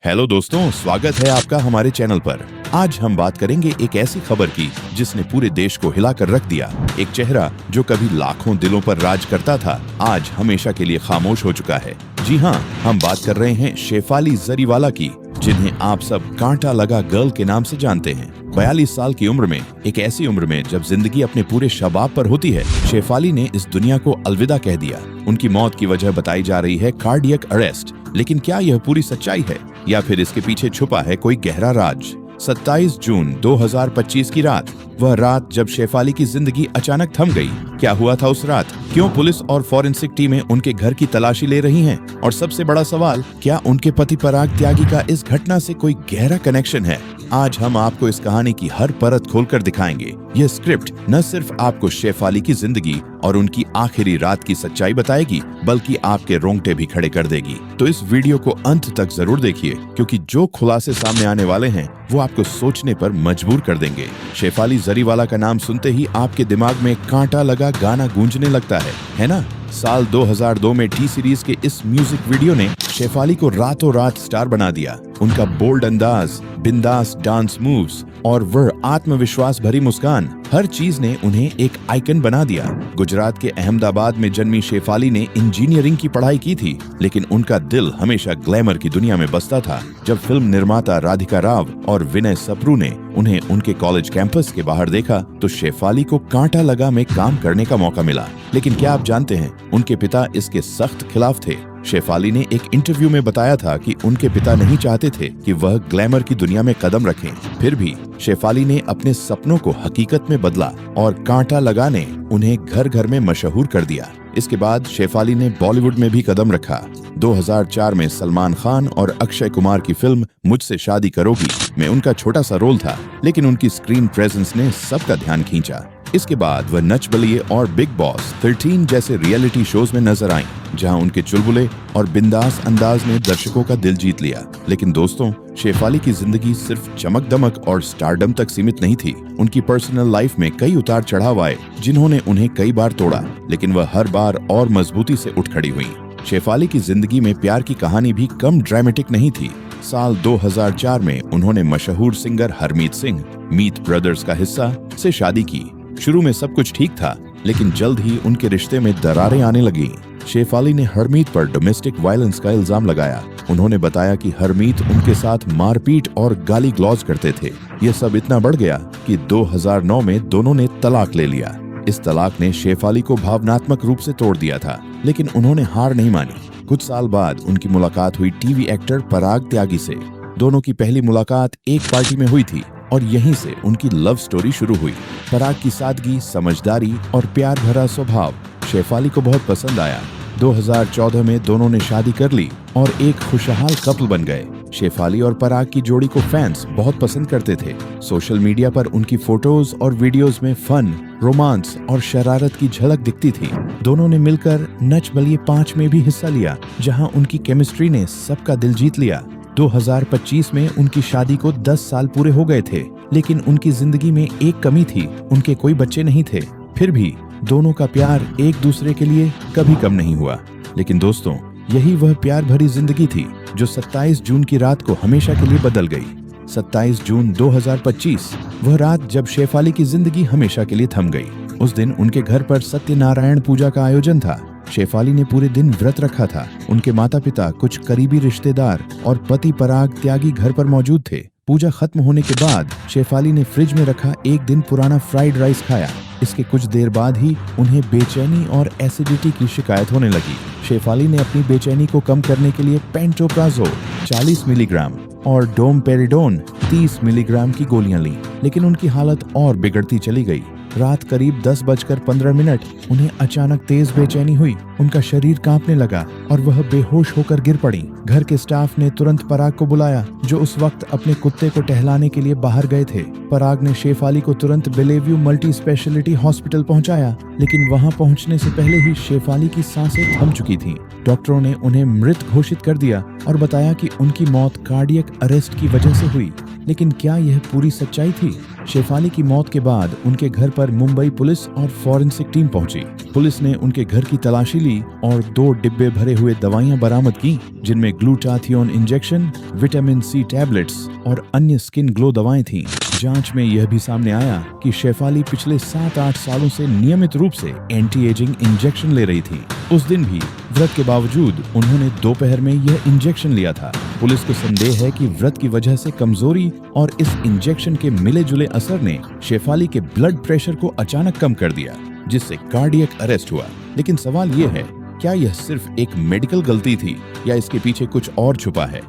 Hello दोस्तों, स्वागत है आपका हमारे चैनल पर। आज हम बात करेंगे एक ऐसी खबर की जिसने पूरे देश को हिलाकर रख दिया। एक चेहरा जो कभी लाखों दिलों पर राज करता था, आज हमेशा के लिए खामोश हो चुका है। जी हाँ, हम बात कर रहे हैं शेफाली जरीवाला की, जिन्हें आप सब कांटा लगा गर्ल के नाम से जानते हैं। 42 साल की उम्र में, एक ऐसी उम्र में जब जिंदगी अपने पूरे शबाब पर होती है, शेफाली ने इस दुनिया को अलविदा कह दिया। उनकी मौत की वजह बताई जा रही है कार्डियक अरेस्ट, लेकिन क्या यह पूरी सच्चाई है या फिर इसके पीछे छुपा है कोई गहरा राज? 27 जून 2025 की रात, वह रात जब शेफाली की जिंदगी अचानक थम गई। क्या हुआ था उस रात? क्यों पुलिस और फॉरेंसिक टीमें उनके घर की तलाशी ले रही हैं? और सबसे बड़ा सवाल, क्या उनके पति पराग त्यागी का इस घटना से कोई गहरा कनेक्शन है? आज हम आपको इस कहानी की हर परत खोलकर दिखाएंगे। यह स्क्रिप्ट न सिर्फ आपको शेफाली की जिंदगी और उनकी आखिरी रात की सच्चाई बताएगी, बल्कि आपके रोंगटे भी खड़े कर देगी। तो इस वीडियो को अंत तक जरूर देखिए, क्योंकि जो खुलासे सामने आने वाले हैं वो आपको सोचने पर मजबूर कर देंगे। शेफाली जरीवाला का नाम सुनते ही आपके दिमाग में कांटा लगा गाना गूंजने लगता है ना? साल 2002 में टी सीरीज के इस म्यूजिक वीडियो ने शेफाली को रातों रात स्टार बना दिया। उनका बोल्ड अंदाज, बिंदास डांस मूव्स और वह आत्मविश्वास भरी मुस्कान, हर चीज ने उन्हें एक आइकन बना दिया। गुजरात के अहमदाबाद में जन्मी शेफाली ने इंजीनियरिंग की पढ़ाई की थी, लेकिन उनका दिल हमेशा ग्लैमर की दुनिया में बसता था। जब फिल्म निर्माता राधिका राव और विनय सप्रू ने उन्हें उनके कॉलेज कैंपस के बाहर देखा, तो शेफाली को कांटा लगा में काम करने का मौका मिला। लेकिन क्या आप जानते हैं, उनके पिता इसके सख्त खिलाफ थे। शेफाली ने एक इंटरव्यू में बताया था कि उनके पिता नहीं चाहते थे कि वह ग्लैमर की दुनिया में कदम रखें। फिर भी शेफाली ने अपने सपनों को हकीकत में बदला और कांटा लगा ने उन्हें घर घर में मशहूर कर दिया। इसके बाद शेफाली ने बॉलीवुड में भी कदम रखा। 2004 में सलमान खान और अक्षय कुमार की फिल्म मुझसे शादी करोगी में उनका छोटा सा रोल था, लेकिन उनकी स्क्रीन प्रेजेंस ने सबका ध्यान खींचा। इसके बाद वह नच बलिए और बिग बॉस 13 जैसे रियलिटी शोज में नजर आईं, जहां उनके चुलबुले और बिंदास अंदाज ने दर्शकों का दिल जीत लिया। लेकिन दोस्तों, शेफाली की जिंदगी सिर्फ चमक दमक और स्टारडम तक सीमित नहीं थी। उनकी पर्सनल लाइफ में कई उतार चढ़ाव आए, जिन्होंने उन्हें कई बार तोड़ा, लेकिन वह हर बार और मजबूती से उठ खड़ी हुई। शेफाली की जिंदगी में प्यार की कहानी भी कम ड्रामेटिक नहीं थी। साल 2004 में उन्होंने मशहूर सिंगर हरमीत सिंह, मीत ब्रदर्स का हिस्सा, से शादी की। शुरू में सब कुछ ठीक था, लेकिन जल्द ही उनके रिश्ते में दरारें आने लगी। शेफाली ने हरमीत पर डोमेस्टिक वायलेंस का इल्जाम लगाया। उन्होंने बताया कि हरमीत उनके साथ मारपीट और गाली ग्लॉज करते थे। ये सब इतना बढ़ गया कि 2009 में दोनों ने तलाक ले लिया। इस तलाक ने शेफाली को भावनात्मक रूप से तोड़ दिया था, लेकिन उन्होंने हार नहीं मानी। कुछ साल बाद उनकी मुलाकात हुई टीवी एक्टर पराग त्यागी से। दोनों की पहली मुलाकात एक पार्टी में हुई थी और यहीं से उनकी लव स्टोरी शुरू हुई। पराग की सादगी, समझदारी और प्यार भरा स्वभाव शेफाली को बहुत पसंद आया। 2014 में दोनों ने शादी कर ली और एक खुशहाल कपल बन गए। शेफाली और पराग की जोड़ी को फैंस बहुत पसंद करते थे। सोशल मीडिया पर उनकी फोटोज और वीडियोस में फन, रोमांस और शरारत की झलक दिखती थी। दोनों ने मिलकर नच बलिए 5 में भी हिस्सा लिया, जहां उनकी केमिस्ट्री ने सबका दिल जीत लिया। 2025 में उनकी शादी को 10 साल पूरे हो गए थे, लेकिन उनकी जिंदगी में एक कमी थी, उनके कोई बच्चे नहीं थे। फिर भी दोनों का प्यार एक दूसरे के लिए कभी कम नहीं हुआ। लेकिन दोस्तों, यही वह प्यार भरी जिंदगी थी जो 27 जून की रात को हमेशा के लिए बदल गई। 27 जून 2025, वह रात जब शेफाली की जिंदगी हमेशा के लिए थम गई। उस दिन उनके घर पर सत्यनारायण पूजा का आयोजन था। शेफाली ने पूरे दिन व्रत रखा था। उनके माता पिता, कुछ करीबी रिश्तेदार और पति पराग त्यागी घर पर मौजूद थे। पूजा खत्म होने के बाद शेफाली ने फ्रिज में रखा एक दिन पुराना फ्राइड राइस खाया। इसके कुछ देर बाद ही उन्हें बेचैनी और एसिडिटी की शिकायत होने लगी। शेफाली ने अपनी बेचैनी को कम करने के लिए पेंटोप्राजोल 40 मिलीग्राम और डोमपेरिडोन 30 मिलीग्राम की गोलियां लीं, लेकिन उनकी हालत और बिगड़ती चली गई। रात करीब 10:15 उन्हें अचानक तेज बेचैनी हुई। उनका शरीर कांपने लगा और वह बेहोश होकर गिर पड़ी। घर के स्टाफ ने तुरंत पराग को बुलाया, जो उस वक्त अपने कुत्ते को टहलाने के लिए बाहर गए थे। पराग ने शेफाली को तुरंत बेलेव्यू मल्टी स्पेशलिटी हॉस्पिटल पहुंचाया, लेकिन वहां पहुंचने से पहले ही शेफाली की सांसें थम चुकी थीं। डॉक्टरों ने उन्हें मृत घोषित कर दिया और बताया कि उनकी मौत कार्डियक अरेस्ट की वजह से हुई। लेकिन क्या यह पूरी सच्चाई थी? शेफाली की मौत के बाद उनके घर पर मुंबई पुलिस और फॉरेंसिक टीम पहुंची। पुलिस ने उनके घर की तलाशी ली और 2 डिब्बे भरे हुए दवाइयां बरामद की, जिनमें glutathione injection, vitamin C tablets और अन्य स्किन ग्लो दवाएं थीं। जांच में यह भी सामने आया कि शेफाली पिछले 7-8 सालों से नियमित रूप से एंटी एजिंग इंजेक्शन ले रही थी। उस दिन भी व्रत के बावजूद उन्होंने दोपहर में यह इंजेक्शन लिया था। पुलिस को संदेह है कि व्रत की वजह से कमजोरी और इस इंजेक्शन के मिले जुले असर ने शेफाली के ब्लड प्रेशर को अचानक कम कर दिया, जिससे कार्डियक अरेस्ट हुआ। लेकिन सवाल यह है, क्या यह सिर्फ एक मेडिकल गलती थी या इसके पीछे कुछ और छुपा है?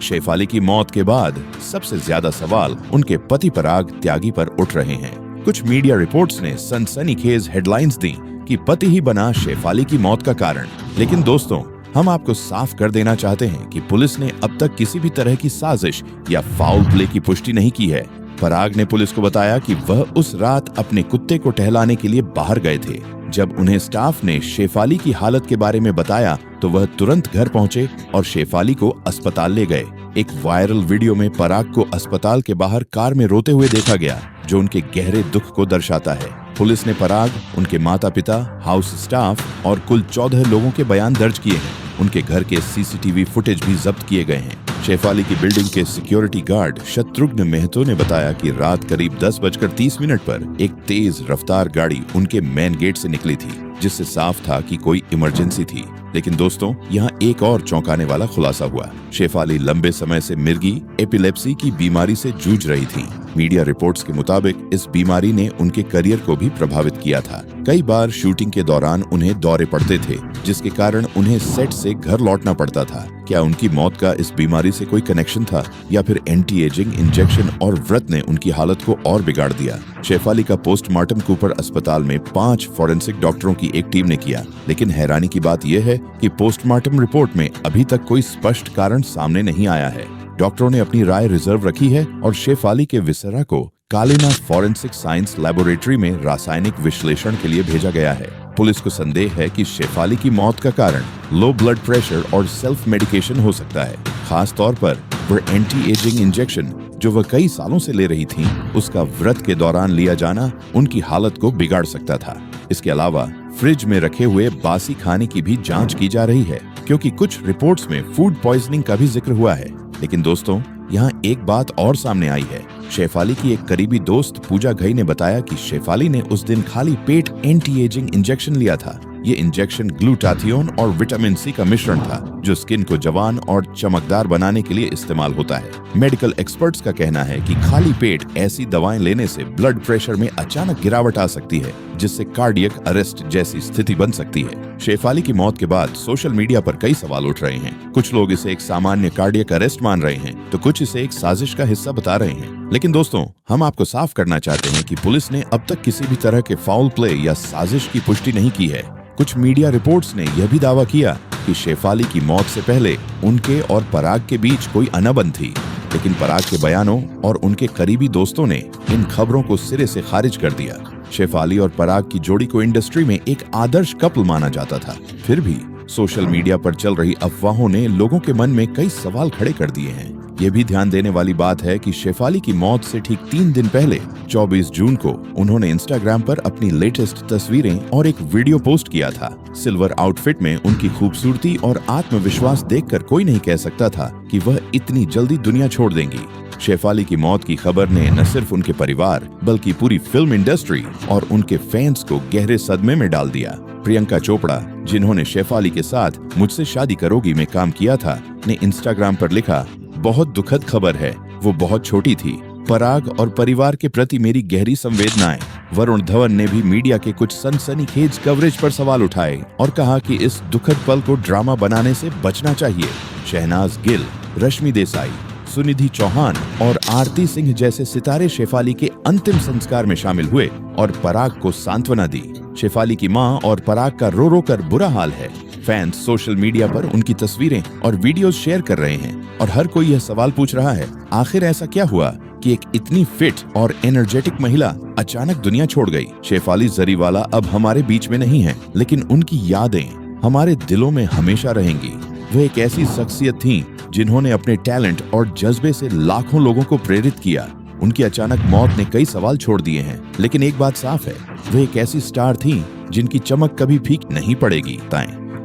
शेफाली की मौत के बाद सबसे ज्यादा सवाल उनके पति पराग त्यागी पर उठ रहे हैं। कुछ मीडिया रिपोर्ट्स ने सनसनीखेज हेडलाइंस दी कि पति ही बना शेफाली की मौत का कारण। लेकिन दोस्तों, हम आपको साफ कर देना चाहते हैं कि पुलिस ने अब तक किसी भी तरह की साजिश या फाउल प्ले की पुष्टि नहीं की है। पराग ने पुलिस को बताया कि वह उस रात अपने कुत्ते को टहलाने के लिए बाहर गए थे। जब उन्हें स्टाफ ने शेफाली की हालत के बारे में बताया तो वह तुरंत घर पहुंचे और शेफाली को अस्पताल ले गए। एक वायरल वीडियो में पराग को अस्पताल के बाहर कार में रोते हुए देखा गया, जो उनके गहरे दुख को दर्शाता है। पुलिस ने पराग, उनके माता पिता, हाउस स्टाफ और कुल 14 लोगों के बयान दर्ज किए हैं। उनके घर के सीसीटीवी फुटेज भी जब्त किए गए हैं। शेफाली की बिल्डिंग के सिक्योरिटी गार्ड शत्रुघ्न मेहतो ने बताया कि रात करीब 10:30 पर एक तेज रफ्तार गाड़ी उनके मेन गेट से निकली थी, जिससे साफ था कि कोई इमरजेंसी थी। लेकिन दोस्तों, यहाँ एक और चौंकाने वाला खुलासा हुआ। शेफाली लंबे समय से मिर्गी एपिलेप्सी की बीमारी से जूझ रही थी। मीडिया रिपोर्ट्स के मुताबिक इस बीमारी ने उनके करियर को भी प्रभावित किया था। कई बार शूटिंग के दौरान उन्हें दौरे पड़ते थे, जिसके कारण उन्हें सेट से घर लौटना पड़ता था। क्या उनकी मौत का इस बीमारी से कोई कनेक्शन था या फिर एंटी एजिंग इंजेक्शन और व्रत ने उनकी हालत को और बिगाड़ दिया? शेफाली का पोस्टमार्टम कूपर अस्पताल में 5 फॉरेंसिक डॉक्टरों की एक टीम ने किया, लेकिन हैरानी की बात यह है कि पोस्टमार्टम रिपोर्ट में अभी तक कोई स्पष्ट कारण सामने नहीं आया है। डॉक्टरों ने अपनी राय रिजर्व रखी है और शेफाली के विसरा को कालिना फॉरेंसिक साइंस लैबोरेटरी में रासायनिक विश्लेषण के लिए भेजा गया है। पुलिस को संदेह है कि शेफाली की मौत का कारण लो ब्लड प्रेशर और सेल्फ मेडिकेशन हो सकता है। खास तौर पर वह एंटी एजिंग इंजेक्शन जो वह कई सालों से ले रही थीं, उसका व्रत के दौरान लिया जाना उनकी हालत को बिगाड़ सकता था। इसके अलावा फ्रिज में रखे हुए बासी खाने की भी जांच की जा रही है, क्योंकि कुछ रिपोर्ट्स में फूड पॉइजनिंग का भी जिक्र हुआ है। लेकिन दोस्तों, यहाँ एक बात और सामने आई है। शेफाली की एक करीबी दोस्त पूजा घई ने बताया कि शेफाली ने उस दिन खाली पेट एंटी एजिंग इंजेक्शन लिया था। ये इंजेक्शन ग्लूटाथियोन और विटामिन सी का मिश्रण था, जो स्किन को जवान और चमकदार बनाने के लिए इस्तेमाल होता है। मेडिकल एक्सपर्ट्स का कहना है कि खाली पेट ऐसी दवाएं लेने से ब्लड प्रेशर में अचानक गिरावट आ सकती है, जिससे कार्डियक अरेस्ट जैसी स्थिति बन सकती है। शेफाली की मौत के बाद सोशल मीडिया पर कई सवाल उठ रहे हैं। कुछ लोग इसे एक सामान्य कार्डियक अरेस्ट मान रहे हैं, तो कुछ इसे एक साजिश का हिस्सा बता रहे हैं। लेकिन दोस्तों, हम आपको साफ करना चाहते हैं कि पुलिस ने अब तक किसी भी तरह के फाउल प्ले या साजिश की पुष्टि नहीं की है। कुछ मीडिया रिपोर्ट्स ने यह भी दावा किया कि शेफाली की मौत से पहले उनके और पराग के बीच कोई अनबन थी, लेकिन पराग के बयानों और उनके करीबी दोस्तों ने इन खबरों को सिरे से खारिज कर दिया। शेफाली और पराग की जोड़ी को इंडस्ट्री में एक आदर्श कपल माना जाता था। फिर भी सोशल मीडिया पर चल रही अफवाहों ने लोगों के मन में कई सवाल खड़े कर दिए हैं। ये भी ध्यान देने वाली बात है कि शेफाली की मौत से ठीक 3 दिन पहले 24 जून को उन्होंने इंस्टाग्राम पर अपनी लेटेस्ट तस्वीरें और एक वीडियो पोस्ट किया था। सिल्वर आउटफिट में उनकी खूबसूरती और आत्मविश्वास देखकर कोई नहीं कह सकता था कि वह इतनी जल्दी दुनिया छोड़ देंगी। शेफाली की मौत की खबर ने न सिर्फ उनके परिवार बल्कि पूरी फिल्म इंडस्ट्री और उनके फैंस को गहरे सदमे में डाल दिया। प्रियंका चोपड़ा, जिन्होंने शेफाली के साथ मुझसे शादी करोगी में काम किया था, ने इंस्टाग्राम पर लिखा, बहुत दुखद खबर है, वो बहुत छोटी थी। पराग और परिवार के प्रति मेरी गहरी संवेदनाएं। वरुण धवन ने भी मीडिया के कुछ सनसनीखेज कवरेज पर सवाल उठाए और कहा कि इस दुखद पल को ड्रामा बनाने से बचना चाहिए। शहनाज गिल, रश्मि देसाई, सुनिधि चौहान और आरती सिंह जैसे सितारे शेफाली के अंतिम संस्कार में शामिल हुए और पराग को सांत्वना दी। शेफाली की मां और पराग का रो रो कर बुरा हाल है। फैंस सोशल मीडिया पर उनकी तस्वीरें और वीडियोस शेयर कर रहे हैं और हर कोई यह सवाल पूछ रहा है, आखिर ऐसा क्या हुआ कि एक इतनी फिट और एनर्जेटिक महिला अचानक दुनिया छोड़ गई? शेफाली जरीवाला अब हमारे बीच में नहीं है, लेकिन उनकी यादें हमारे दिलों में हमेशा रहेंगी। वह एक ऐसी शख्सियत थीं जिन्होंने अपने टैलेंट और जज्बे से लाखों लोगों को प्रेरित किया। उनकी अचानक मौत ने कई सवाल छोड़ दिए हैं, लेकिन एक बात साफ है, वे एक ऐसी स्टार थीं जिनकी चमक कभी फीकी नहीं पड़ेगी।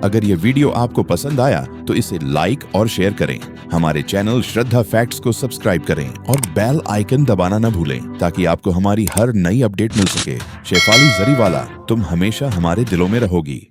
अगर ये वीडियो आपको पसंद आया तो इसे लाइक और शेयर करें। हमारे चैनल श्रद्धा फैक्ट्स को सब्सक्राइब करें और बेल आइकन दबाना न भूलें ताकि आपको हमारी हर नई अपडेट मिल सके। शेफाली जरीवाला, तुम हमेशा हमारे दिलों में रहोगी।